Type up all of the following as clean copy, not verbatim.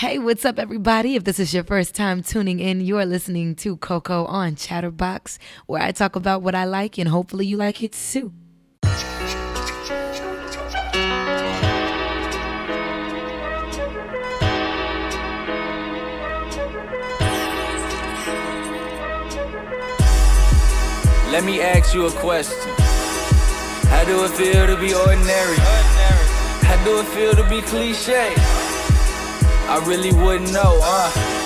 Hey, what's up, everybody? If this is your first time tuning in, you're listening to Coco on Chatterbox, where I talk about what I like and hopefully you like it too. Let me ask you a question. How do it feel to be ordinary? How do it feel to be cliche? I really wouldn't know,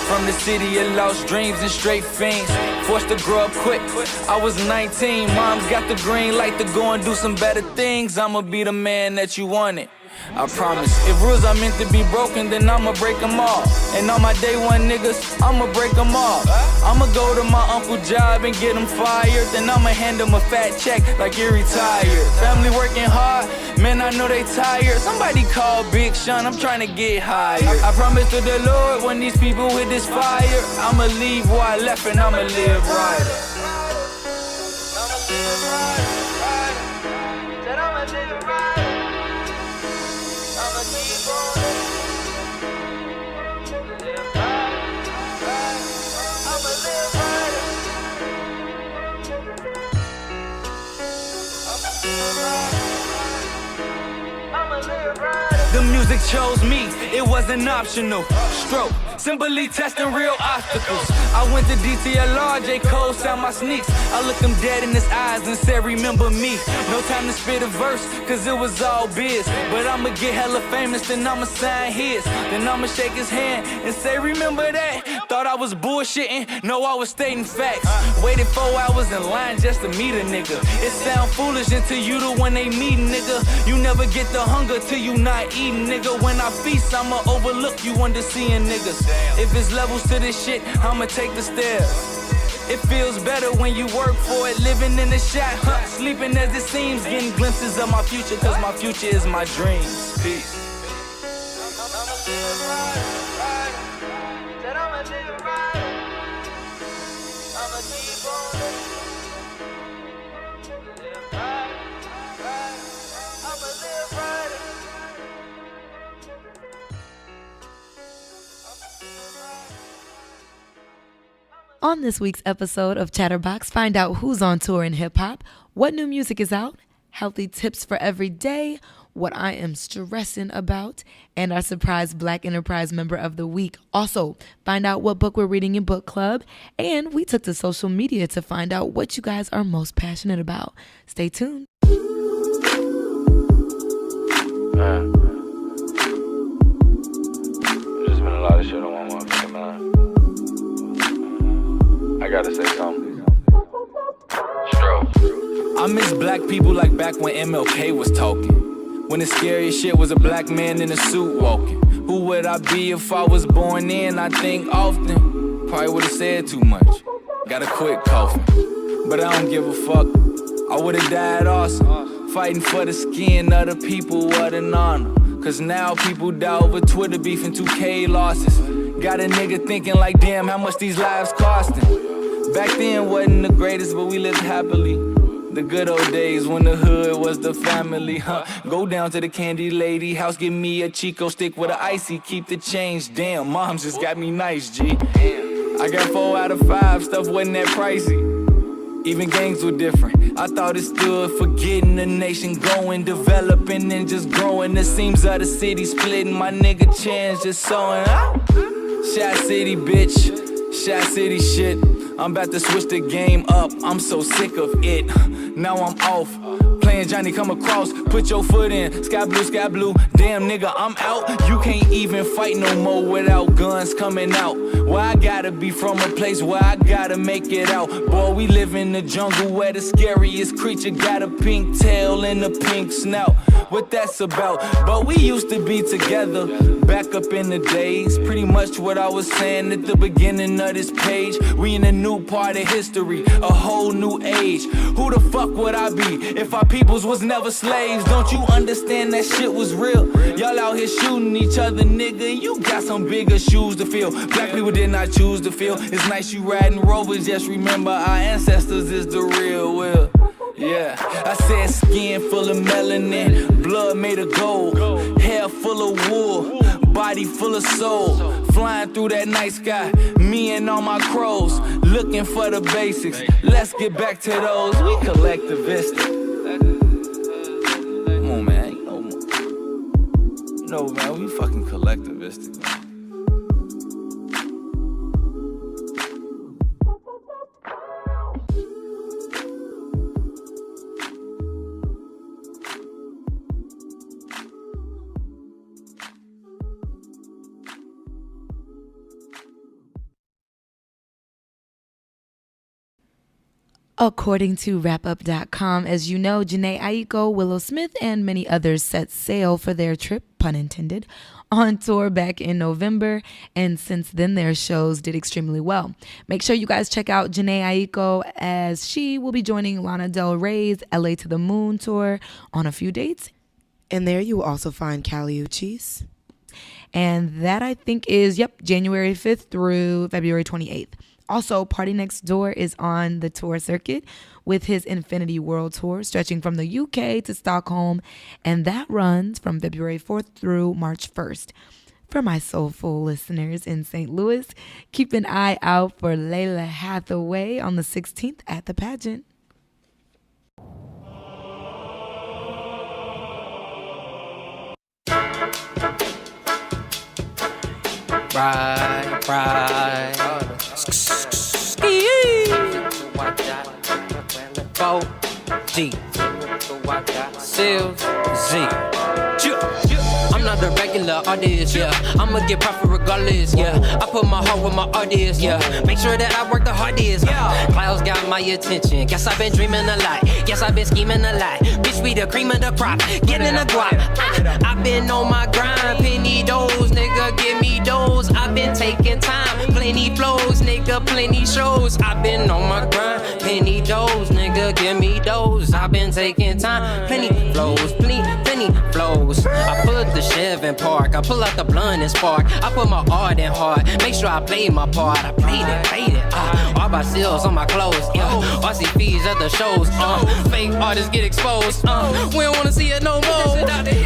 From the city of lost dreams and straight fiends, forced to grow up quick, I was 19. Mom's got the green light to go and do some better things. I'ma be the man that you wanted, I promise. If rules are meant to be broken, then I'ma break them all. And all my day one niggas, I'ma break them all. I'ma go to my uncle's job and get him fired. Then I'ma hand him a fat check like you're retired. Family working hard, man, I know they tired. Somebody call Big Sean, I'm trying to get hired. I promise to the Lord when these people with this fire, I'ma leave where I left and I'ma live right. I'ma live right. Said I'ma live right. I'ma keep on live right. I'ma live right. I'ma live right. The music chose me, it wasn't optional. Stroke, simply testing real obstacles. I went to DTLR, J. Cole sound my sneaks. I looked him dead in his eyes and said, remember me. No time to spit a verse, cause it was all biz. But I'ma get hella famous, then I'ma sign his. Then I'ma shake his hand and say, remember that? Thought I was bullshitting, no, I was stating facts. Waited 4 hours in line just to meet a nigga. It sound foolish until you the one they meet, nigga. You never get the hunger till you not eating, nigga. When I feast, I'ma overlook you under seeing niggas. If it's levels to this shit, I'ma take the stairs. It feels better when you work for it, living in the shack, sleeping as it seems, getting glimpses of my future, cause my future is my dreams. Peace. On this week's episode of Chatterbox, find out who's on tour in hip-hop, what new music is out, healthy tips for every day, what I am stressing about, and our surprise Black Enterprise Member of the Week. Also, find out what book we're reading in book club, and we took to social media to find out what you guys are most passionate about. Stay tuned. Man, there's been a lot of shit on my motherfucking mind. I gotta say something. Stroke. I miss black people like back when MLK was talking. When the scariest shit was a black man in a suit walking. Who would I be if I was born in? I think often. Probably would've said too much. Gotta quit coughing. But I don't give a fuck. I would've died awesome. Fighting for the skin of the people, what an honor. Cause now people die over Twitter beef and 2K losses. Got a nigga thinking like, damn, how much these lives costing? Back then wasn't the greatest, but we lived happily. The good old days when the hood was the family, Go down to the candy lady house, give me a Chico stick with an icy, keep the change. Damn, mom just got me nice, G. I got 4 out of 5, stuff wasn't that pricey. Even gangs were different. I thought it stood for getting the nation going, developing and just growing. The seams of the city splitting, my nigga chance just sewing out. Shot City, bitch. Shot City shit. I'm about to switch the game up. I'm so sick of it. Now I'm off. Playing Johnny come across. Put your foot in. Sky blue, sky blue. Damn nigga, I'm out. You can't even fight no more without guns coming out. Why I gotta be from a place where I gotta make it out? Boy, we live in the jungle where the scariest creature got a pink tail and a pink snout. What that's about? But we used to be together back up in the days. Pretty much what I was saying at the beginning of this page. We in a new part of history, a whole new age. Who the fuck would I be if our peoples was never slaves? Don't you understand that shit was real? Y'all out here shooting each other, nigga. You got some bigger shoes to fill. Black people did not choose to feel. It's nice you riding Rovers, just remember our ancestors is the real will. Yeah, I said skin full of melanin, blood made of gold, hair full of wool, body full of soul. Flying through that night sky, me and all my crows. Looking for the basics, let's get back to those. We collectivistic. Come on, man, you know, man, we fucking collectivistic, man. According to wrapup.com, as you know, Jhené Aiko, Willow Smith, and many others set sail for their trip, pun intended, on tour back in November, and since then their shows did extremely well. Make sure you guys check out Jhené Aiko, as she will be joining Lana Del Rey's LA to the Moon tour on a few dates. And there you will also find Kali Uchis. And that, I think, is, January 5th through February 28th. Also, Party Next Door is on the tour circuit with his Infinity World Tour, stretching from the UK to Stockholm, and that runs from February 4th through March 1st. For my soulful listeners in St. Louis, keep an eye out for Layla Hathaway on the 16th at the pageant. Right. 4G Seals Z. I'm not a regular artist, yeah. I'ma get profit regardless, yeah. I put my heart where my art is, yeah. Make sure that I work the hardest, yeah. Clouds got my attention. Guess I've been dreaming a lot. Guess I've been scheming a lot. Bitch, we the cream of the crop. Getting a guap. I've been on my grind. Penny those, nigga, give me those. I've been taking time. Plenty flows, nigga, plenty shows. I've been on my grind. Penny those, nigga, give me those. I've been taking time. Plenty flows, plenty flows. I put the Chev in park. I pull out the blunt and spark. I put my art in hard. Make sure I play my part. I played it. All by seals on my clothes. Yeah. RC fees at the shows. Fake artists get exposed. We don't wanna see it no more.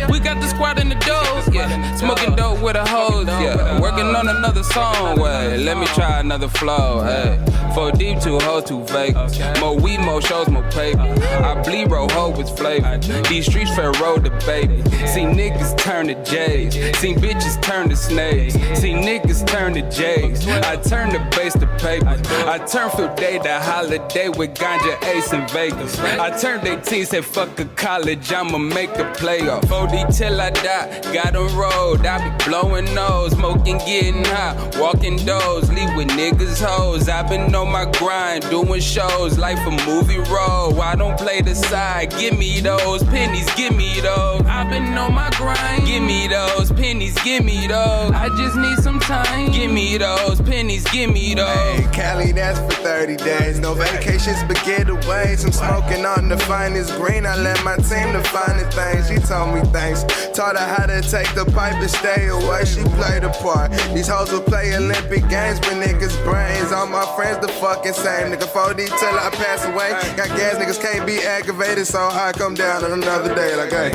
We got the squad in the doors. Yeah. Smoking dope with a hose. Yeah. Working on another song. Wait, let me try another flow. Hey. 4 deep, 2 hoes, 2 fake. More weed, more shows, more paper. I bleed roll hoe with flavor. These streets fair road to baby. See niggas turn to J's. See bitches turn to snakes. See niggas turn to J's. I turn the base to paper. I turn field day to holiday with ganja ace in Vegas. I turned 18, said fuck a college, I'ma make a playoff. 4D till I die, got a road. I be blowing nose, smoking, getting high, walking doors, leave with niggas hoes. I been on my grind, doing shows, life a movie role. I don't play the side, give me those pennies, give me those. I been on my grind, give me those pennies, give me those. I just need some time, give me those pennies, give me those. Hey, Cali, that's for 30 days. No vacations, but getaways. I'm smoking on the finest green. I let my team define the things. She told me thanks. Taught her how to take the pipe and stay away. She played a part. These hoes will play Olympic games with niggas' brains. All my friends the fucking same. Nigga 4D till I pass away. Got gas, niggas can't be aggravated, so I come down on another day like, hey.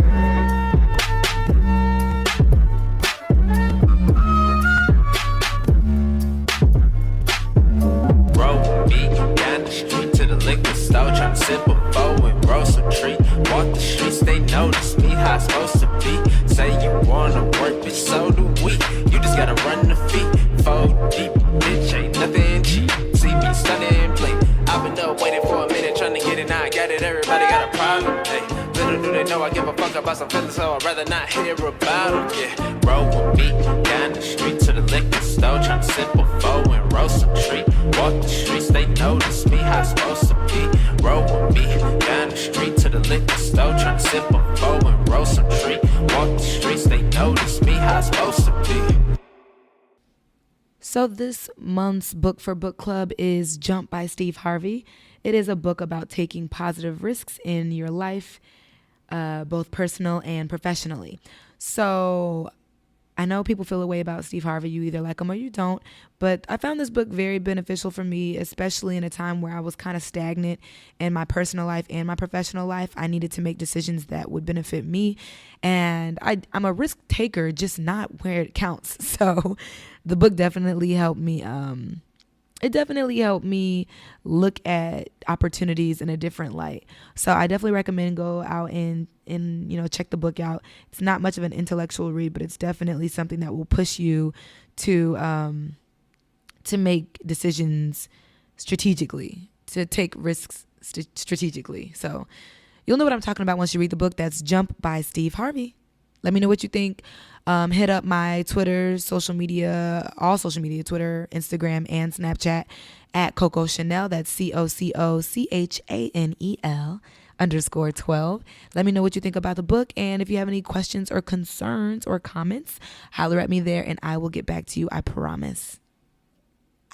Tryna sip a bow and roll some tree. Walk the streets, they notice me how it's supposed to be. Say you wanna work, bitch, so do we. You just gotta run the feet. 4 deep, bitch, ain't nothing cheap. See me stunning, blink. I've been up waiting for a minute, trying to get it, now I got it. Everybody got a problem, hey. Little do they know I give a fuck about some feelings, so I'd rather not hear about them, yeah. Roll with me, down the street to the liquor store. Tryna sip a foe and roll some tree. Walk the streets, they notice me how it's supposed to be. Roll with me, down the street to the liquor store. Tryna sip a foe and roll some tree. Walk the streets, they notice me how it's supposed to be. So this month's book for book club is Jump by Steve Harvey. It is a book about taking positive risks in your life, both personal and professionally. So I know people feel a way about Steve Harvey. You either like him or you don't. But I found this book very beneficial for me, especially in a time where I was kind of stagnant in my personal life and my professional life. I needed to make decisions that would benefit me. And I'm a risk taker, just not where it counts. So the book definitely helped me. It definitely helped me look at opportunities in a different light. So I definitely recommend go out and check the book out. It's not much of an intellectual read, but it's definitely something that will push you to make decisions strategically, to take risks strategically. So you'll know what I'm talking about once you read the book. That's Jump by Steve Harvey. Let me know what you think. Hit up my Twitter, all social media, Twitter, Instagram, and Snapchat at Coco Chanel. That's COCOCHANEL_12. Let me know what you think about the book. And if you have any questions or concerns or comments, holler at me there and I will get back to you. I promise.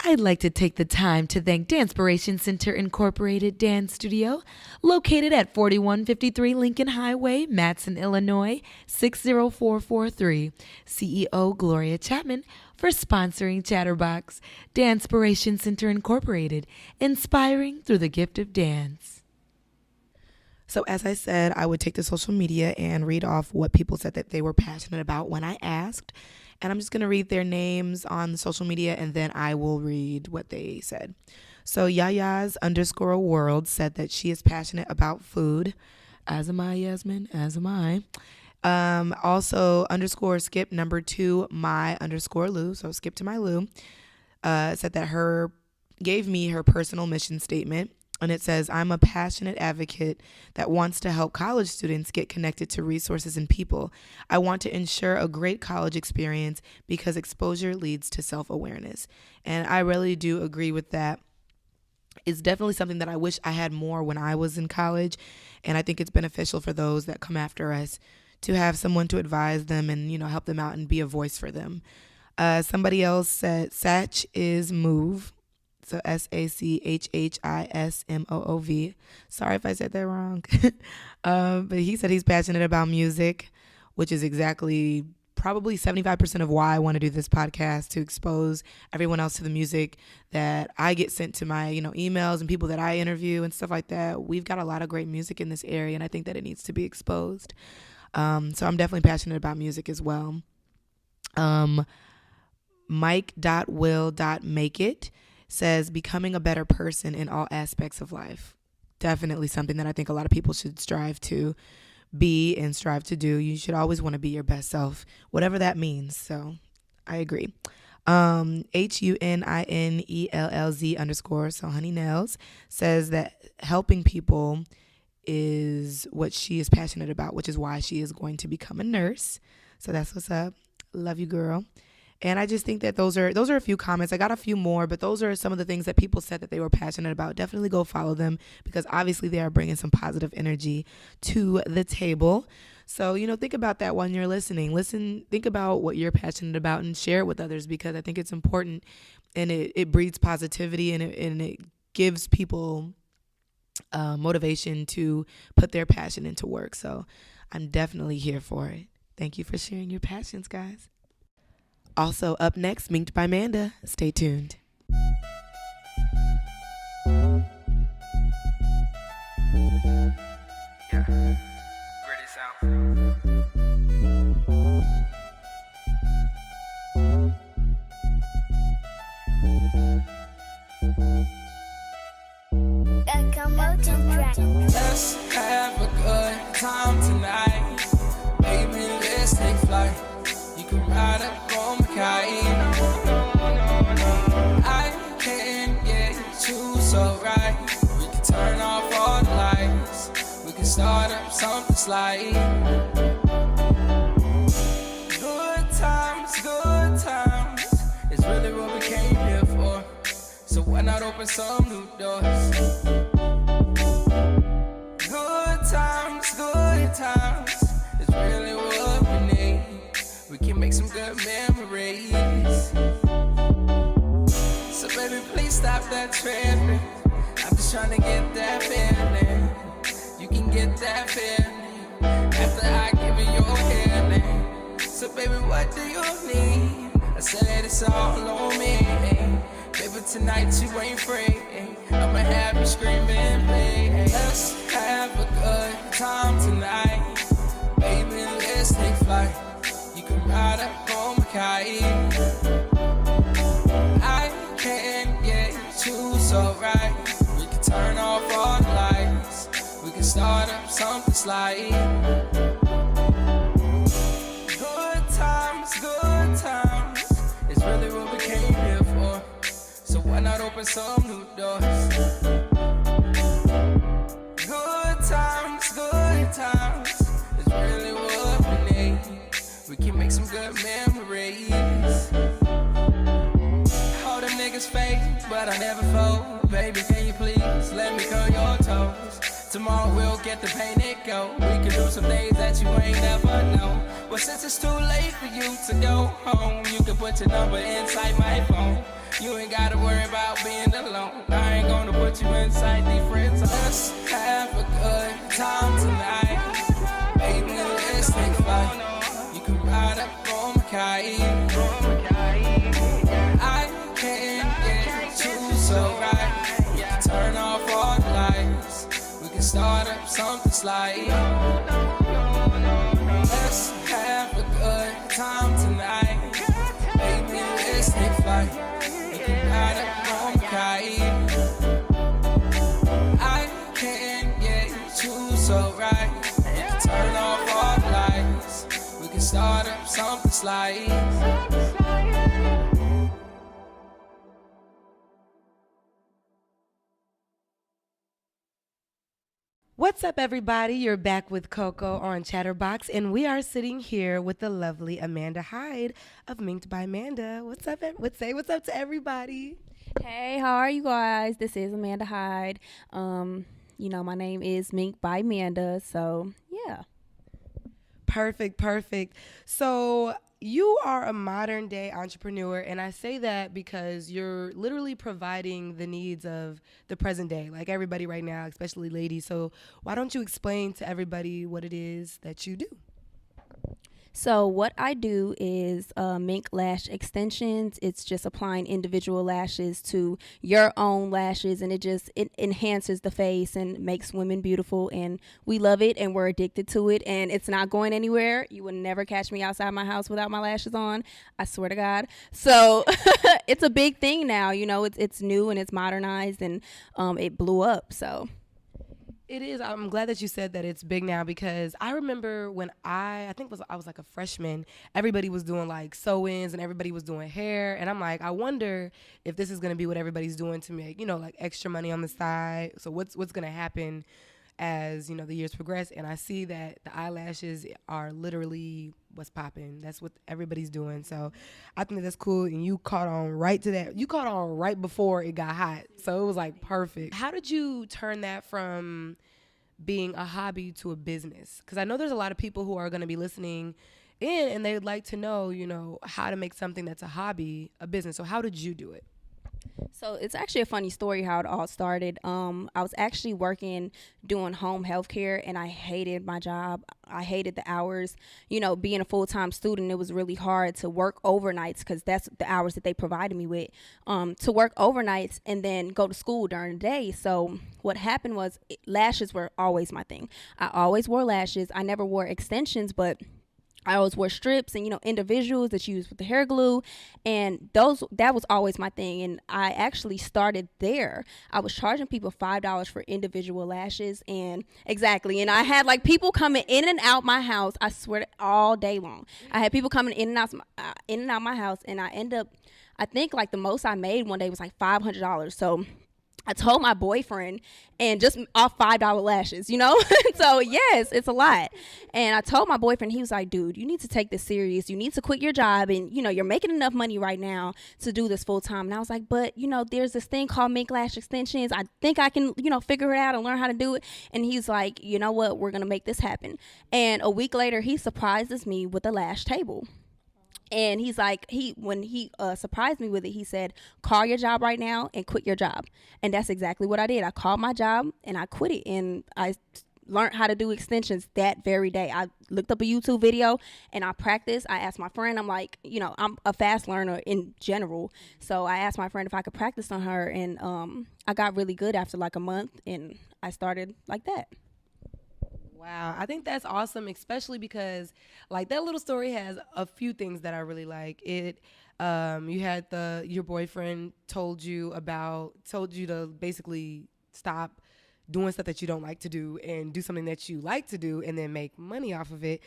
I'd like to take the time to thank Dancepiration Center Incorporated Dance Studio, located at 4153 Lincoln Highway, Matson, Illinois, 60443. CEO Gloria Chapman for sponsoring Chatterbox. Dancepiration Center Incorporated, inspiring through the gift of dance. So as I said, I would take to social media and read off what people said that they were passionate about when I asked. And I'm just going to read their names on social media, and then I will read what they said. So Yaya's_world said that she is passionate about food. As am I, Yasmin. As am I. Also, _skip number 2, my_Lou. So skip to my Lou. Said that gave me her personal mission statement. And it says, I'm a passionate advocate that wants to help college students get connected to resources and people. I want to ensure a great college experience because exposure leads to self-awareness. And I really do agree with that. It's definitely something that I wish I had more when I was in college. And I think it's beneficial for those that come after us to have someone to advise them and, help them out and be a voice for them. Somebody else said, Satch is move. So SACHHISMOOV. Sorry if I said that wrong. But he said he's passionate about music, which is exactly probably 75% of why I want to do this podcast, to expose everyone else to the music that I get sent to my, emails and people that I interview and stuff like that. We've got a lot of great music in this area, and I think that it needs to be exposed. So I'm definitely passionate about music as well. Mike.will.makeit says becoming a better person in all aspects of life. Definitely something that I think a lot of people should strive to be and strive to do. You should always want to be your best self, whatever that means. So I agree. HUNINELLZ_, so Honey Nails, says that helping people is what she is passionate about, which is why she is going to become a nurse. So that's what's up. Love you, girl. And I just think that those are a few comments. I got a few more, but those are some of the things that people said that they were passionate about. Definitely go follow them because obviously they are bringing some positive energy to the table. So, think about that when you're listening. Think about what you're passionate about and share it with others because I think it's important and it breeds positivity and it gives people motivation to put their passion into work. So I'm definitely here for it. Thank you for sharing your passions, guys. Also up next, Minked by Manda. Stay tuned. Yeah, gritty sound. Let's have a good time tonight. Baby, let's take flight. You can ride up on my kite. I can get you so right. We can turn off all the lights. We can start up something slight. Good times is really what we came here for. So why not open some new doors? Good times is really what we need. We can make some good memories. So baby, please stop that tripping. I'm just trying to get that feeling. You can get that feeling after I give you your healing. So baby, what do you need? I said it's all on me. Baby, tonight you ain't free. I'ma have you screaming, please. Let's have a good time tonight. Baby, let's take flight. You can ride up on my kite. I can't get you so right. We can turn off all the lights. We can start up something slight. Good times, it's really what we came here for. So why not open some new doors? Good times, it's really what we need. We can make some good memories. All them niggas fake, but I never fold. Baby, can you please let me curl your toes? Tomorrow we'll get the pain it go. We can do some things that you ain't never known. But since it's too late for you to go home, you can put your number inside my phone. You ain't gotta worry about being alone. I ain't gonna put you inside these friends. Let's have a good time tonight. Baby, let's take flight. You can ride up on my kite. I can't get you so right. You can turn off all the lights. We can start up something slight. Let's have a good time tonight. Baby, let's take flight. You can ride up on my kite. I can't get you so right. You can turn off all the lights. We can start up something slight. What's up, everybody? You're back with Coco on Chatterbox, and we are sitting here with the lovely Amanda Hyde of Minked by Amanda. What's up? What's up to everybody? Hey, how are you guys? This is Amanda Hyde. My name is Minked by Amanda, so yeah. Perfect. So you are a modern day entrepreneur, and I say that because you're literally providing the needs of the present day, like everybody right now, especially ladies. So why don't you explain to everybody what it is that you do? So what I do is mink lash extensions. It's just applying individual lashes to your own lashes, and it enhances the face and makes women beautiful, and we love it and we're addicted to it, and it's not going anywhere. You will never catch me outside my house without my lashes on, I swear to God. So it's a big thing now, it's new and it's modernized, and it blew up. So it is. I'm glad that you said that it's big now, because I remember when I was like a freshman, everybody was doing like sew-ins and everybody was doing hair. And I'm like, I wonder if this is going to be what everybody's doing to make, like extra money on the side. So what's going to happen as, the years progress? And I see that the eyelashes are literally what's popping. That's what everybody's doing. So I think that's cool. And you caught on right to that. You caught on right before it got hot. So it was like perfect. How did you turn that from being a hobby to a business? Because I know there's a lot of people who are going to be listening in and they'd like to know, how to make something that's a hobby a business. So how did you do it? So it's actually a funny story how it all started. I was actually doing home health care, and I hated my job. I hated the hours. Being a full-time student, it was really hard to work overnights, because that's the hours that they provided me with, to work overnights and then go to school during the day. So what happened was lashes were always my thing. I always wore lashes. I never wore extensions, but I always wore strips and, individuals that you use with the hair glue, and that was always my thing. And I actually started there. I was charging people $5 for individual lashes, and I had like people coming in and out my house. I swear, all day long. I had people coming in and out my house, and I think like the most I made one day was like $500. So I told my boyfriend, and just off $5 lashes, So yes, it's a lot. And I told my boyfriend, he was like, dude, you need to take this serious. You need to quit your job, and you're making enough money right now to do this full time. And I was like, but there's this thing called mink lash extensions. I think I can, figure it out and learn how to do it. And he's like, you know what, we're gonna make this happen. And a week later, he surprises me with a lash table. And he's like, when he surprised me with it, he said, call your job right now and quit your job. And that's exactly what I did. I called my job and I quit it. And I learned how to do extensions that very day. I looked up a YouTube video and I practiced. I asked my friend, I'm like, I'm a fast learner in general. So I asked my friend if I could practice on her, and I got really good after like a month, and I started like that. Wow, I think that's awesome, especially because like that little story has a few things that I really like. You had your boyfriend told you to basically stop doing stuff that you don't like to do and do something that you like to do and then make money off of it.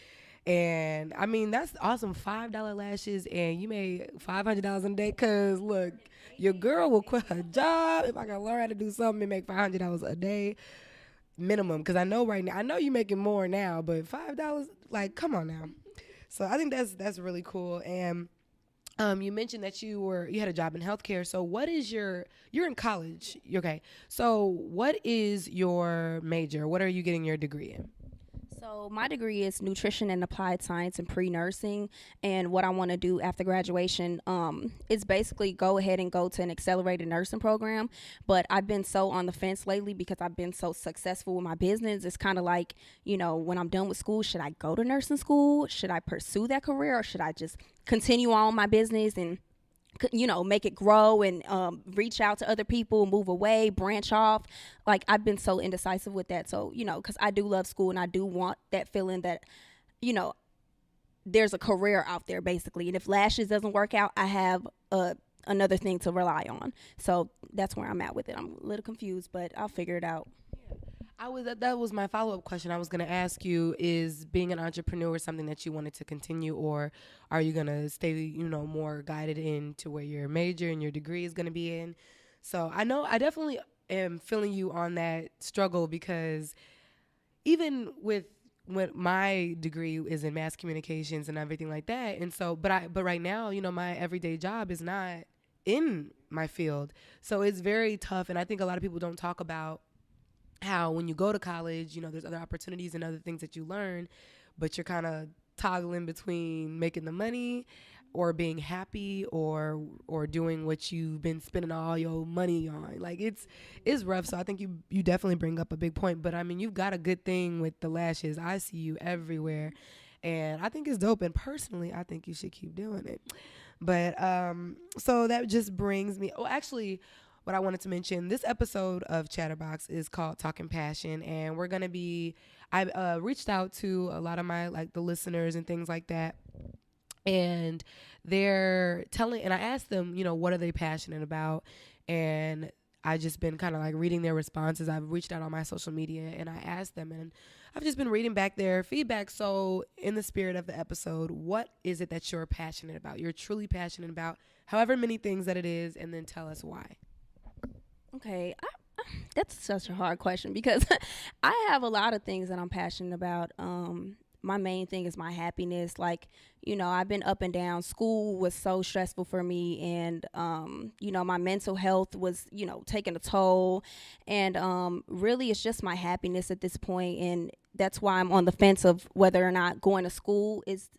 And I mean, that's awesome. $5 lashes, and you made $500 a day. Cause look, your girl will quit her job if I can learn how to do something and make $500 a day minimum. Cause I know right now, I know you're making more now, but $5, like, come on now. So I think that's really cool. And you mentioned that you had a job in healthcare. So what is you're in college. Okay. So what is your major? What are you getting your degree in? So my degree is nutrition and applied science and pre-nursing, and what I want to do after graduation is basically go ahead and go to an accelerated nursing program. But I've been so on the fence lately because I've been so successful with my business. It's kind of like, when I'm done with school, should I go to nursing school? Should I pursue that career, or should I just continue on my business and make it grow and reach out to other people, move away, branch off? Like, I've been so indecisive with that. So, because I do love school and I do want that feeling that, there's a career out there basically. And if lashes doesn't work out, I have another thing to rely on. So that's where I'm at with it. I'm a little confused, but I'll figure it out. That was my follow-up question. I was going to ask you, is being an entrepreneur something that you wanted to continue, or are you going to stay, more guided into where your major and your degree is going to be in? So I know I definitely am feeling you on that struggle, because even with my degree is in mass communications and everything like that. And so, but right now, my everyday job is not in my field. So it's very tough. And I think a lot of people don't talk about how when you go to college, there's other opportunities and other things that you learn, but you're kind of toggling between making the money or being happy or doing what you've been spending all your money on. Like, it's rough. So I think you definitely bring up a big point. But I mean, you've got a good thing with the lashes. I see you everywhere, and I think it's dope. And personally, I think you should keep doing it. But so that just brings me. Oh, actually, what I wanted to mention, this episode of Chatterbox is called Talking Passion, and we're gonna be. I reached out to a lot of my the listeners and things like that, and they're telling. And I asked them, what are they passionate about, and I just been kind of reading their responses. I've reached out on my social media and I asked them, and I've just been reading back their feedback. So in the spirit of the episode, what is it that you're passionate about? You're truly passionate about, however many things that it is, and then tell us why. Okay, that's such a hard question because I have a lot of things that I'm passionate about. My main thing is my happiness. I've been up and down. School was so stressful for me, and my mental health was taking a toll, and really it's just my happiness at this point, and that's why I'm on the fence of whether or not going to school is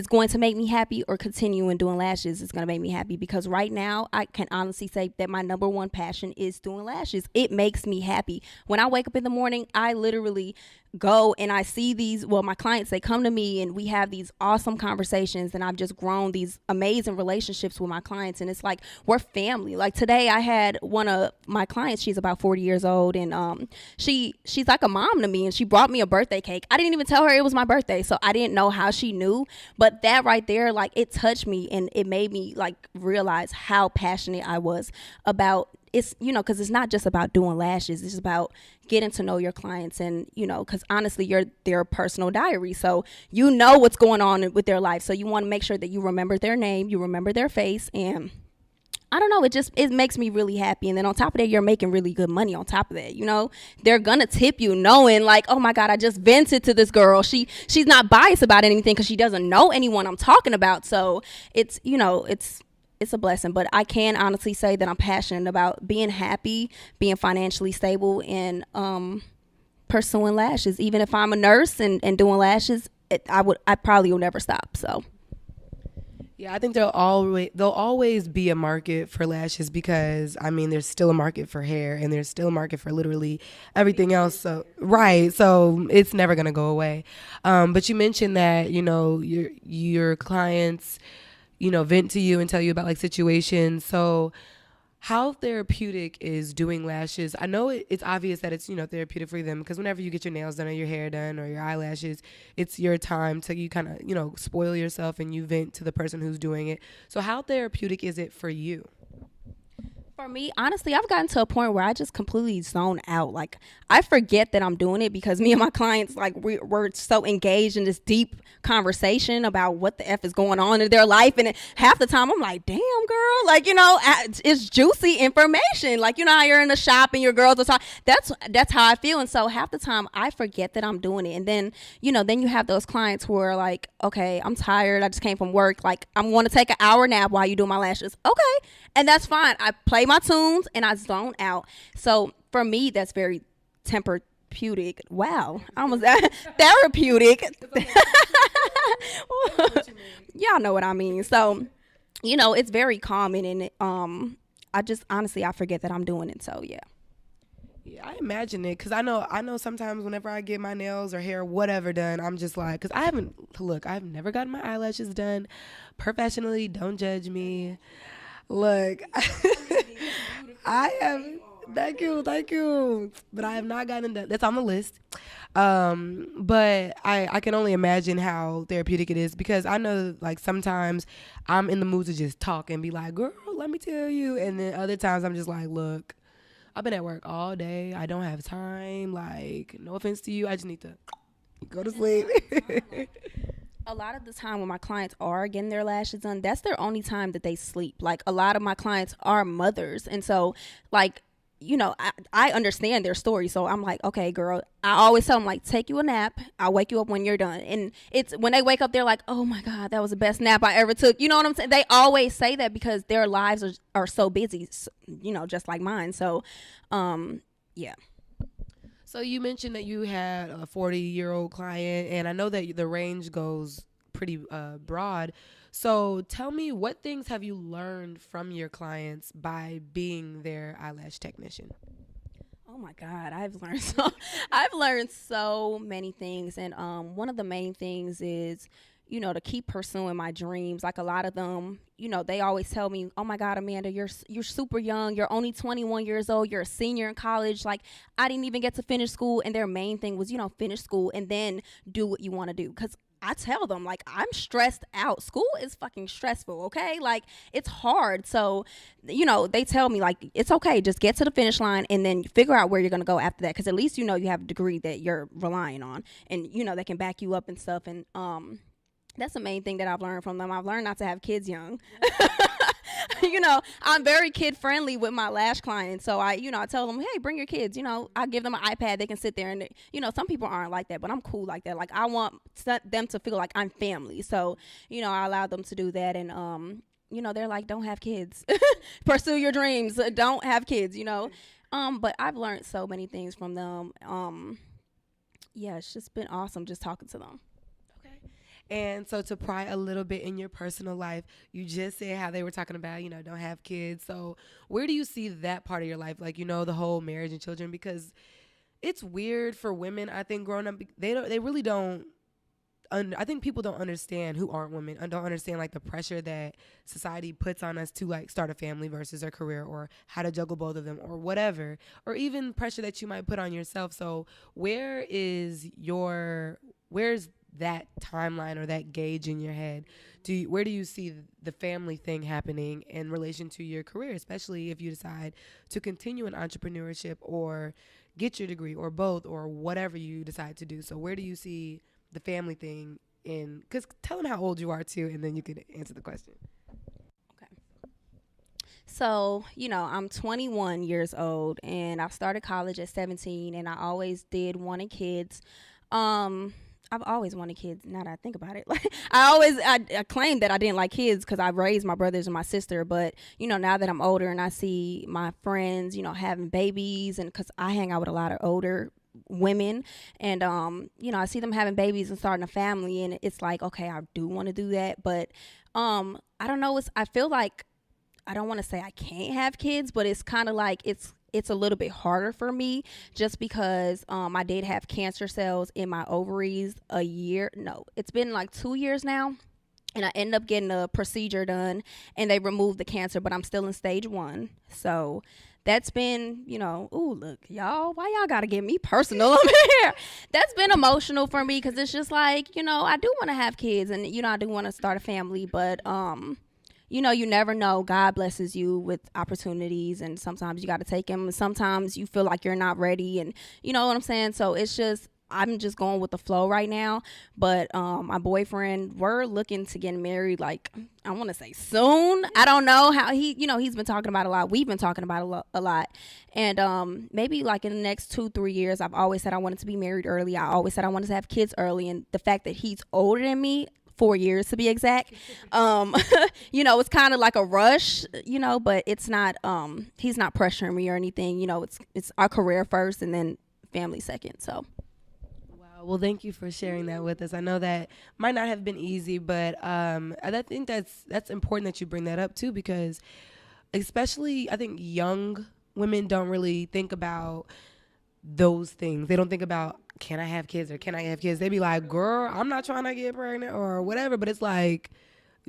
going to make me happy, or continuing doing lashes is going to make me happy. Because right now, I can honestly say that my number one passion is doing lashes. It makes me happy. When I wake up in the morning, I literally go and I see my clients, they come to me and we have these awesome conversations, and I've just grown these amazing relationships with my clients, and it's like we're family. Like today I had one of my clients, she's about 40 years old, and she's like a mom to me, and she brought me a birthday cake. I didn't even tell her it was my birthday, so I didn't know how she knew, but that right there, it touched me, and it made me realize how passionate I was about it's, because it's not just about doing lashes. It's about getting to know your clients, and, because honestly, you're their personal diary. So what's going on with their life. So you want to make sure that you remember their name, you remember their face, and I don't know, it makes me really happy. And then on top of that, you're making really good money on top of that. They're gonna tip you knowing oh my God, I just vented to this girl. She's not biased about anything because she doesn't know anyone I'm talking about. So it's a blessing. But I can honestly say that I'm passionate about being happy, being financially stable, and pursuing lashes. Even if I'm a nurse and doing lashes, I probably will never stop. So Yeah, I think there'll always be a market for lashes because I mean there's still a market for hair and there's still a market for literally everything else. So right, so it's never gonna go away. But you mentioned that your clients vent to you and tell you about like situations. So how therapeutic is doing lashes? I know it's obvious that it's therapeutic for them because whenever you get your nails done or your hair done or your eyelashes, it's your time to you kind of spoil yourself and you vent to the person who's doing it. So how therapeutic is it for you? For me, honestly, I've gotten to a point where I just completely zone out. Like, I forget that I'm doing it because me and my clients, like, we're so engaged in this deep conversation about what the F is going on in their life. And half the time, I'm like, damn, girl. Like, it's juicy information. Like, how you're in the shop and your girls are talking. That's how I feel. And so half the time, I forget that I'm doing it. And then, then you have those clients who are like, okay, I'm tired. I just came from work. Like, I'm going to take an hour nap while you do my lashes. Okay. And that's fine. I play my tunes and I zone out. So for me, that's very therapeutic. Wow, I almost therapeutic. Y'all know what I mean. So, it's very common, and I just honestly I forget that I'm doing it. So yeah. Yeah, I imagine it because I know sometimes whenever I get my nails or hair, whatever done, I'm just like, because I've never gotten my eyelashes done professionally. Don't judge me. Look, I have. Thank you. But I have not gotten that. That's on the list. But I can only imagine how therapeutic it is because I know like sometimes I'm in the mood to just talk and be like, girl, let me tell you. And then other times I'm just like, look, I've been at work all day. I don't have time. Like, no offense to you. I just need to go to sleep. A lot of the time when my clients are getting their lashes done, that's their only time that they sleep. Like, a lot of my clients are mothers. And so, like, I understand their story. So I'm like, okay, girl, I always tell them, like, take you a nap. I'll wake you up when you're done. And it's when they wake up, they're like, oh my God, that was the best nap I ever took. You know what I'm saying? They always say that because their lives are so busy, just like mine. So, yeah. So you mentioned that you had a 40-year-old client, and I know that the range goes pretty broad. So tell me, what things have you learned from your clients by being their eyelash technician? Oh my God, I've learned so many things, and one of the main things is, to keep pursuing my dreams. Like, a lot of them, they always tell me, oh my God, Amanda, you're super young. You're only 21 years old. You're a senior in college. Like, I didn't even get to finish school. And their main thing was, finish school and then do what you want to do. Because I tell them, like, I'm stressed out. School is fucking stressful, okay? Like, it's hard. So, they tell me, like, it's okay. Just get to the finish line and then figure out where you're going to go after that. Because at least, you have a degree that you're relying on. And, they can back you up and stuff. And, that's the main thing that I've learned from them. I've learned not to have kids young. I'm very kid friendly with my lash clients. So I tell them, hey, bring your kids. I give them an iPad. They can sit there and, some people aren't like that, but I'm cool like that. Like, I want them to feel like I'm family. So, I allow them to do that. And, they're like, don't have kids. Pursue your dreams. Don't have kids, But I've learned so many things from them. Yeah, it's just been awesome just talking to them. And so to pry a little bit in your personal life, you just said how they were talking about, don't have kids. So where do you see that part of your life? Like, the whole marriage and children, because it's weird for women, I think, growing up, they really don't, I think people don't understand who aren't women and don't understand like the pressure that society puts on us to like start a family versus a career or how to juggle both of them or whatever, or even pressure that you might put on yourself. So where's that timeline or that gauge in your head? Where do you see the family thing happening in relation to your career, especially if you decide to continue in entrepreneurship or get your degree or both or whatever you decide to do? So where do you see the family thing in? Because tell them how old you are too, and then you can answer the question. Okay. So, I'm 21 years old and I started college at 17 and I always did wanting kids. I've always wanted kids. Now that I think about it, like I claimed that I didn't like kids because I raised my brothers and my sister. But now that I'm older and I see my friends, having babies, and because I hang out with a lot of older women, and I see them having babies and starting a family, and it's like, okay, I do want to do that, but I don't know. I feel like, I don't want to say I can't have kids, but it's kind of like it's a little bit harder for me just because I did have cancer cells in my ovaries it's been like 2 years now, and I ended up getting a procedure done and they removed the cancer, but I'm still in stage 1. So that's been, ooh, look, y'all, why y'all gotta get me personal over here? That's been emotional for me because it's just like, I do want to have kids and, I do want to start a family, but you never know. God blesses you with opportunities, and sometimes you got to take them, and sometimes you feel like you're not ready, and you know what I'm saying? So it's just, I'm just going with the flow right now. But my boyfriend, we're looking to get married, like, I want to say soon. I don't know how he's been talking about a lot. We've been talking about a lot. And maybe like in the next 2-3 years, I've always said I wanted to be married early. I always said I wanted to have kids early. And the fact that he's older than me, 4 years to be exact, it's kind of like a rush, but it's not, he's not pressuring me or anything. It's our career first and then family second. So well, thank you for sharing that with us. I know that might not have been easy, but I think that's important that you bring that up too, because especially I think young women don't really think about those things. They don't think about, can I have kids or can I have kids? They be like, girl, I'm not trying to get pregnant or whatever. But it's like,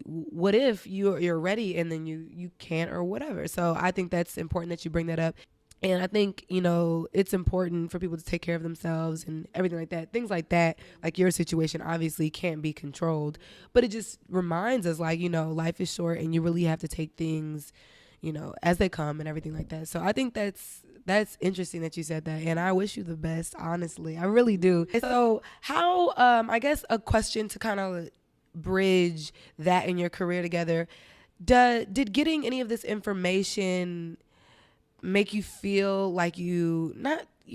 what if you're ready and then you can't or whatever? So I think that's important that you bring that up. And I think, it's important for people to take care of themselves and everything like that. Things like that, like your situation obviously can't be controlled. But it just reminds us, like, life is short and you really have to take things, as they come and everything like that. So I think that's interesting that you said that. And I wish you the best, honestly. I really do. So how, I guess a question to kind of bridge that in your career together, did getting any of this information make you feel like you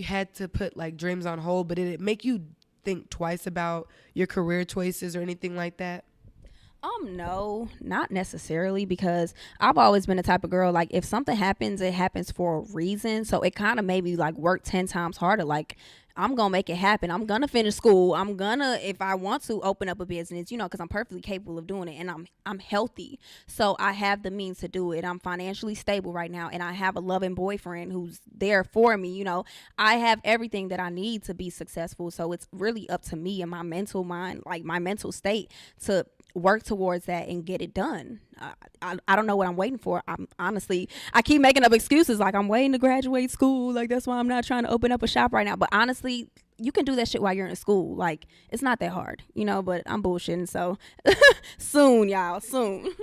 had to put like dreams on hold, but did it make you think twice about your career choices or anything like that? No, not necessarily, because I've always been the type of girl, like, if something happens, it happens for a reason. So it kind of made me like work 10 times harder. Like, I'm going to make it happen. I'm going to finish school. I'm going to, if I want to, open up a business, because I'm perfectly capable of doing it, and I'm healthy. So I have the means to do it. I'm financially stable right now, and I have a loving boyfriend who's there for me. I have everything that I need to be successful. So it's really up to me and my mental mind, like my mental state, to work towards that and get it done. I don't know what I'm waiting for. I keep making up excuses, like I'm waiting to graduate school, like that's why I'm not trying to open up a shop right now. But honestly, you can do that shit while you're in school. Like, it's not that hard, but I'm bullshitting. So soon, y'all, soon.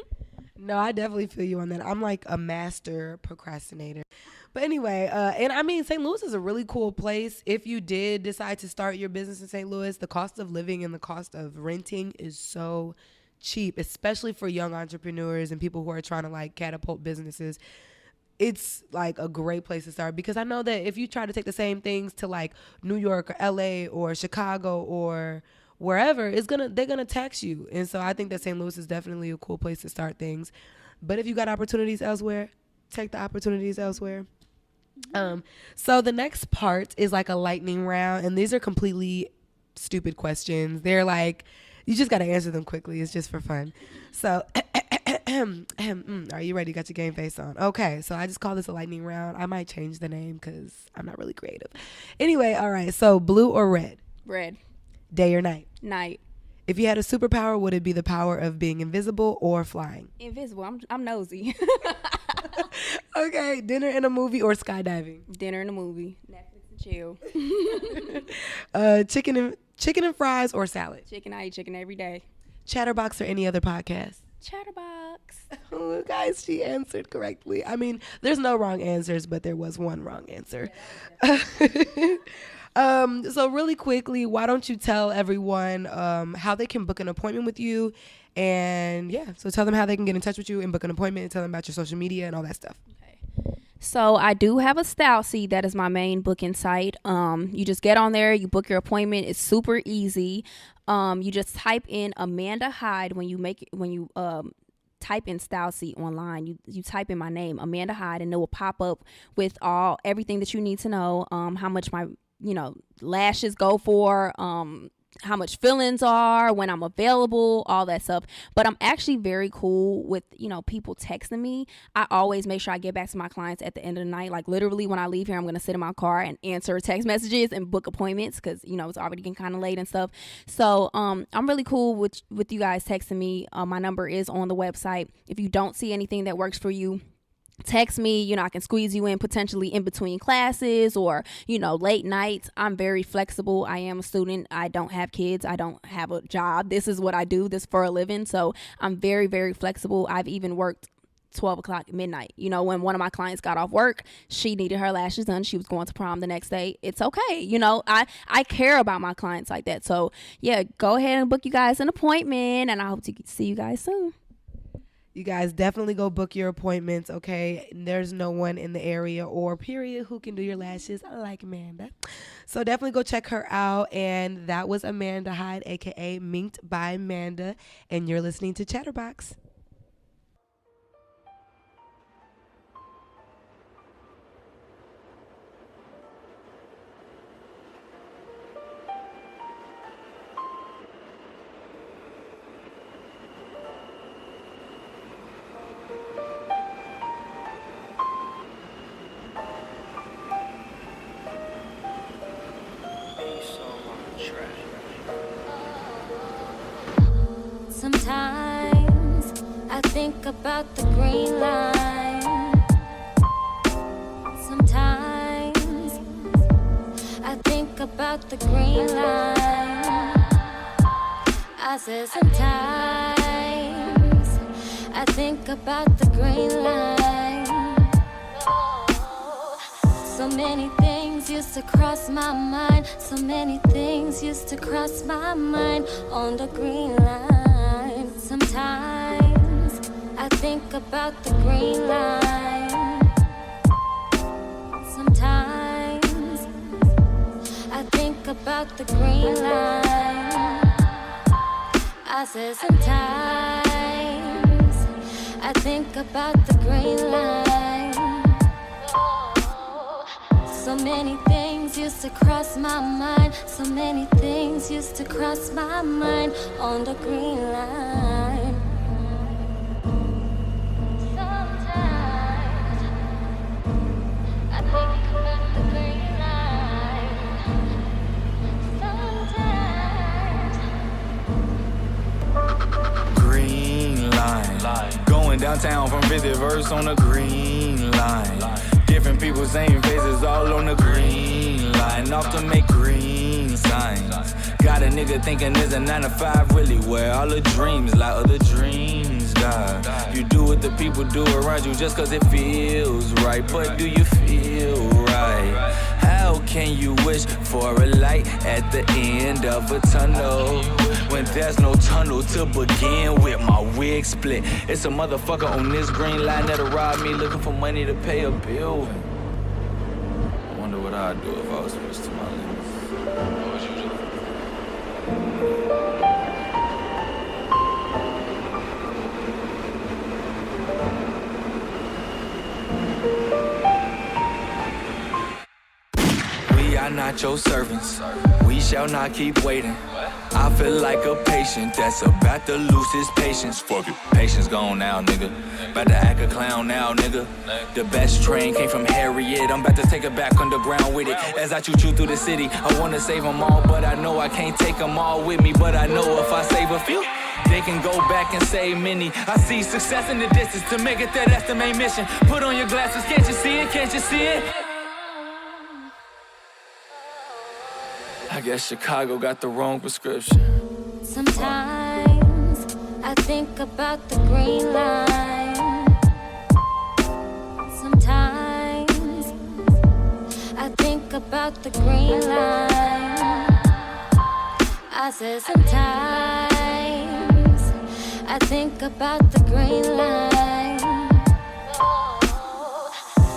No, I definitely feel you on that. I'm like a master procrastinator. But anyway, and I mean, St. Louis is a really cool place. If you did decide to start your business in St. Louis, the cost of living and the cost of renting is so cheap, especially for young entrepreneurs and people who are trying to like catapult businesses. It's like a great place to start, because I know that if you try to take the same things to like New York or LA or Chicago or wherever, they're gonna tax you. And so I think that St. Louis is definitely a cool place to start things. But if you got opportunities elsewhere, take the opportunities elsewhere. So the next part is like a lightning round, and these are completely stupid questions. They're like, you just got to answer them quickly. It's just for fun. So, are you ready? You got your game face on. Okay, so I just call this a lightning round. I might change the name because I'm not really creative. Anyway, all right. So, blue or red? Red. Day or night? Night. If you had a superpower, would it be the power of being invisible or flying? Invisible. I'm nosy. Okay, dinner and a movie or skydiving? Dinner and a movie. Netflix and chill. Chicken and fries or salad? Chicken. I eat chicken every day. Chatterbox or any other podcast? Chatterbox. Oh, guys, she answered correctly. I mean, there's no wrong answers, but there was one wrong answer. So really quickly, why don't you tell everyone how they can book an appointment with you? And yeah, so tell them how they can get in touch with you and book an appointment, and tell them about your social media and all that stuff. Okay. So I do have a Style Seat. That is my main booking site. You just get on there, you book your appointment. It's super easy. You just type in Amanda Hyde when you type in Style Seat online. You type in my name, Amanda Hyde, and it will pop up with everything that you need to know. How much my lashes go for, how much feelings are, when I'm available, all that stuff. But I'm actually very cool with, people texting me. I always make sure I get back to my clients at the end of the night. Like literally when I leave here, I'm going to sit in my car and answer text messages and book appointments because, it's already getting kind of late and stuff. So I'm really cool with you guys texting me. My number is on the website. If you don't see anything that works for you, text me. I can squeeze you in potentially in between classes or, late nights. I'm very flexible. I am a student. I don't have kids. I don't have a job. This is what I do, this for a living. So I'm very, very flexible. I've even worked 12 o'clock midnight. When one of my clients got off work, she needed her lashes done. She was going to prom the next day. It's okay. I care about my clients like that. So yeah, go ahead and book you guys an appointment, and I hope to see you guys soon. You guys definitely go book your appointments, okay? There's no one in the area or period who can do your lashes like Amanda. So definitely go check her out. And that was Amanda Hyde, a.k.a. Minked by Amanda. And you're listening to Chatterbox. Sometimes I think about the green line. Sometimes I think about the green line. I said sometimes I think about the green line. So many things used to cross my mind. So many things used to cross my mind on the green line. Sometimes I think about the green line. Sometimes I think about the green line. I said sometimes I think about the green line. So many things used to cross my mind. So many things used to cross my mind on the green line. Sometimes I think about the green line. Sometimes. Green line. Going downtown from 50th verse on the green line. Different people, same faces, all on the green line. Off to make green signs. Got a nigga thinking there's a 9 to 5 really where all the dreams like other dreams die. You do what the people do around you just cause it feels right. But do you feel right? How can you wish for a light at the end of a tunnel when there's no tunnel to begin with? My wig split. It's a motherfucker on this green line that'll rob me looking for money to pay a bill. I wonder what I'd do if I was switched to my limits. What would you do? We are not your servants. We shall not keep waiting. I feel like a patient that's about to lose his patience. Fuck it. Patience gone now, nigga. About to act a clown now, nigga. The best train came from Harriet. I'm about to take it back underground with it. As I choo-choo through the city, I wanna save them all, but I know I can't take them all with me. But I know if I save a few, they can go back and save many. I see success in the distance. To make it there, that's the main mission. Put on your glasses, can't you see it? Can't you see it? I guess Chicago got the wrong prescription. Sometimes I think about the green line. Sometimes I think about the green line. I said sometimes I think about the green line.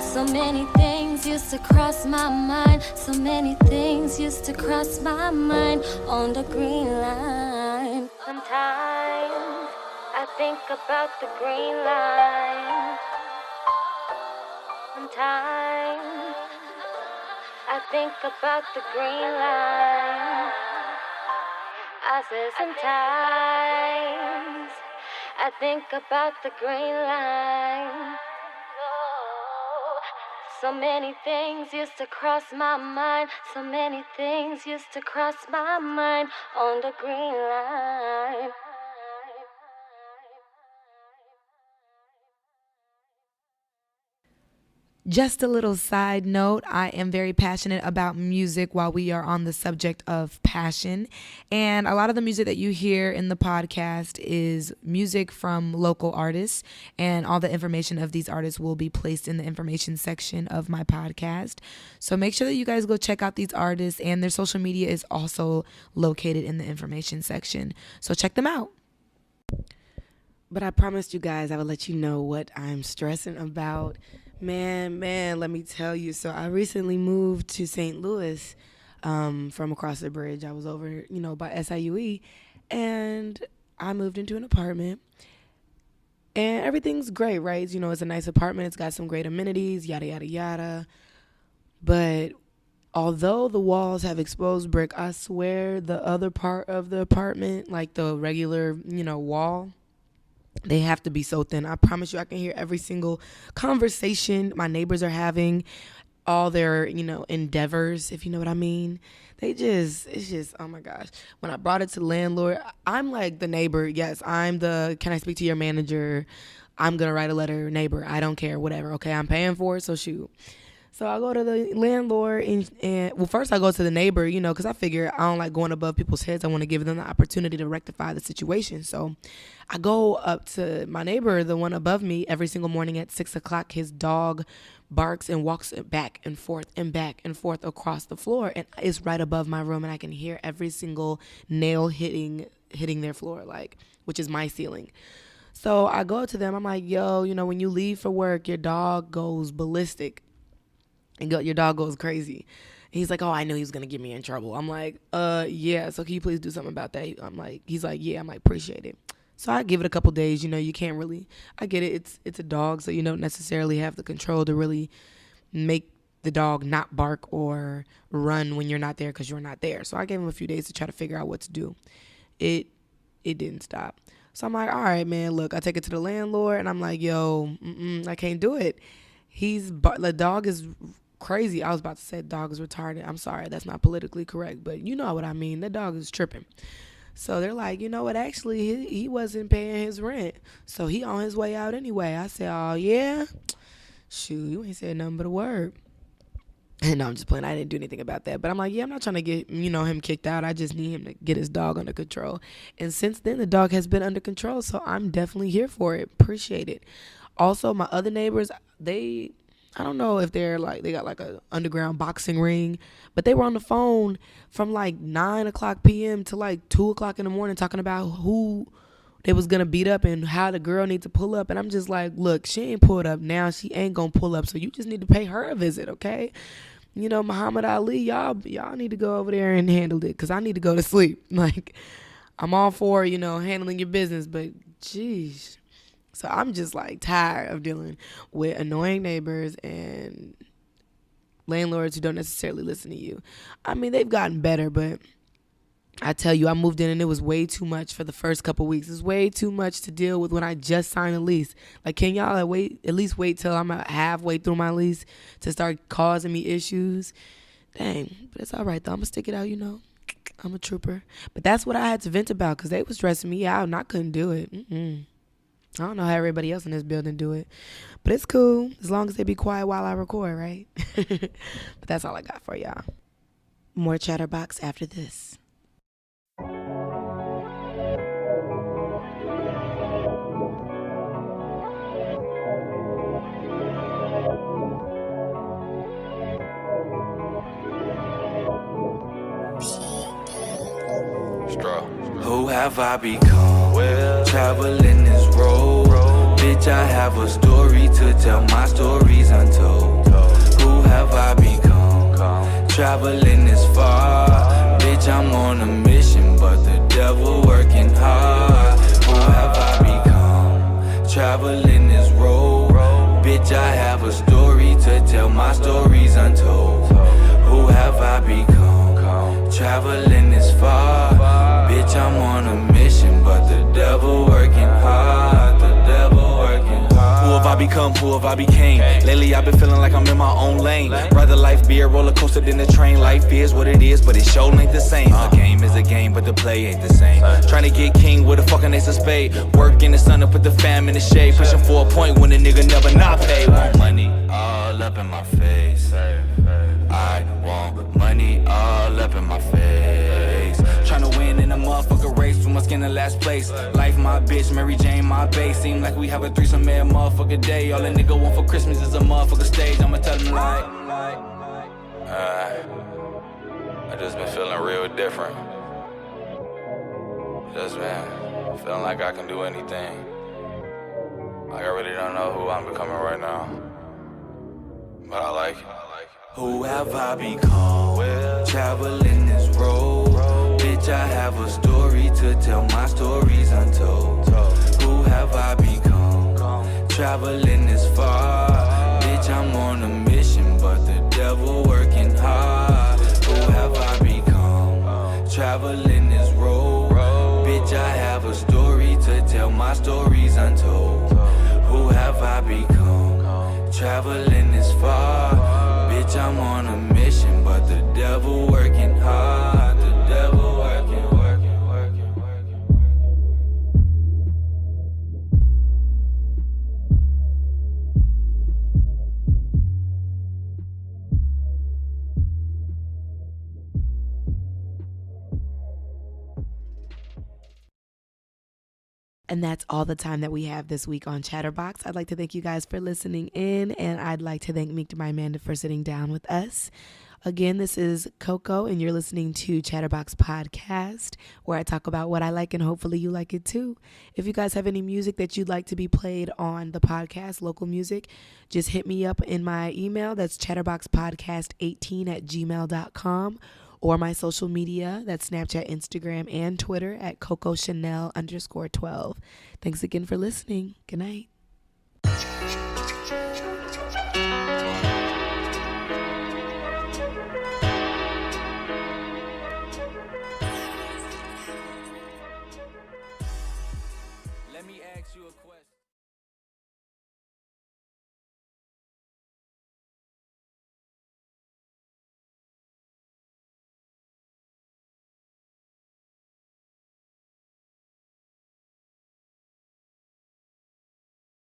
So many things used to cross my mind. So many things used to cross my mind on the green line. Sometimes I think about the green line. Sometimes I think about the green line. I said sometimes I think about the green line. So many things used to cross my mind. So many things used to cross my mind on the green line. Just a little side note, I am very passionate about music while we are on the subject of passion. And a lot of the music that you hear in the podcast is music from local artists. And all the information of these artists will be placed in the information section of my podcast. So make sure that you guys go check out these artists, and their social media is also located in the information section. So check them out. But I promised you guys I would let you know what I'm stressing about. Man, let me tell you. So I recently moved to St. Louis from across the bridge. I was over, by SIUE, and I moved into an apartment. And everything's great, right? It's a nice apartment. It's got some great amenities, yada, yada, yada. But although the walls have exposed brick, I swear the other part of the apartment, like the regular, wall, they have to be so thin. I promise you I can hear every single conversation my neighbors are having, all their, endeavors, if you know what I mean. It's just, oh my gosh. When I brought it to the landlord, I'm like the neighbor. Yes, can I speak to your manager? I'm going to write a letter, neighbor. I don't care, whatever. Okay, I'm paying for it, so shoot. So I go to the landlord and first I go to the neighbor, because I figure I don't like going above people's heads. I want to give them the opportunity to rectify the situation. So I go up to my neighbor, the one above me, every single morning at 6 o'clock. His dog barks and walks back and forth across the floor. And it's right above my room, and I can hear every single nail hitting their floor, which is my ceiling. So I go to them. I'm like, yo, when you leave for work, your dog goes ballistic. And your dog goes crazy. And he's like, oh, I knew he was going to get me in trouble. I'm like, yeah, so can you please do something about that? He's like, yeah. I'm like, appreciate it. So I give it a couple days. You can't really, I get it. It's a dog, so you don't necessarily have the control to really make the dog not bark or run when you're not there because you're not there. So I gave him a few days to try to figure out what to do. It didn't stop. So I'm like, all right, man, look, I take it to the landlord, and I'm like, yo, I can't do it. The dog is crazy. I was about to say dog is retarded. I'm sorry, that's not politically correct, but you know what I mean. The dog is tripping. So they're like, you know what, actually he wasn't paying his rent, so he on his way out anyway. I said, oh yeah, shoot, you ain't said nothing but a word. And no, I'm just playing. I didn't do anything about that, but I'm like, yeah, I'm not trying to get him kicked out. I just need him to get his dog under control. And since then the dog has been under control, so I'm definitely here for it. Appreciate it. Also, my other neighbors, I don't know if they got like a underground boxing ring, but they were on the phone from 9 o'clock p.m. to 2 o'clock in the morning talking about who they was going to beat up and how the girl needs to pull up. And I'm just like, look, she ain't pulled up now. She ain't going to pull up. So you just need to pay her a visit, okay? Muhammad Ali, y'all need to go over there and handle it, because I need to go to sleep. I'm all for, handling your business, but geez. So I'm just tired of dealing with annoying neighbors and landlords who don't necessarily listen to you. I mean, they've gotten better, but I tell you, I moved in and it was way too much for the first couple weeks. It's way too much to deal with when I just signed a lease. Can y'all at least wait till I'm halfway through my lease to start causing me issues? Dang, but it's all right though. I'm gonna stick it out, I'm a trooper. But that's what I had to vent about, because they was stressing me out and I couldn't do it. I don't know how everybody else in this building do it, but it's cool as long as they be quiet while I record, right? But that's all I got for y'all. More Chatterbox after this. Who have I become? Well, traveling this road. Bitch, I have a story to tell, my story's untold. Who have I become? Traveling this far. Bitch, I'm on a mission, but the devil working hard. Who have I become? Traveling this road. Bitch, I have a story to tell, my story's untold. Who have I become? Traveling this far. Bitch, I'm become, who have I became? Lately I've been feeling like I'm in my own lane. Rather life be a roller coaster than a train. Life is what it is, but it sure ain't the same. A game is a game, but the play ain't the same. Trying to get king with a fucking ace of spade. Work in the sun to put the fam in the shade. Pushing for a point when a nigga never not paid. Want money all up in my face. I want money all up in my face. Tryna win in a motherfucker race, too much skin in last place. Life my bitch, Mary Jane my base. Seem like we have a threesome every motherfucker day. All a nigga want for Christmas is a motherfucker stage. I'ma tell him like I just been feeling real different. Just been feeling like I can do anything. Like I really don't know who I'm becoming right now, but I like it. Who have I become? Traveling this road. Bitch, I have a story to tell, my story's untold. Who have I become? Traveling this far. Bitch, I'm on a mission, but the devil working hard. Who have I become? Traveling this road. Bitch, I have a story to tell, my story's untold. Who have I become? Traveling this far. Bitch, I'm on a mission, but the devil working hard. The devil working. And that's all the time that we have this week on Chatterbox. I'd like to thank you guys for listening in, and I'd like to thank Meek to my Amanda for sitting down with us. Again, this is Coco, and you're listening to Chatterbox Podcast, where I talk about what I like, and hopefully you like it too. If you guys have any music that you'd like to be played on the podcast, local music, just hit me up in my email. That's chatterboxpodcast18@gmail.com. Or my social media, that's Snapchat, Instagram, and Twitter at CocoChanel_12. Thanks again for listening. Good night.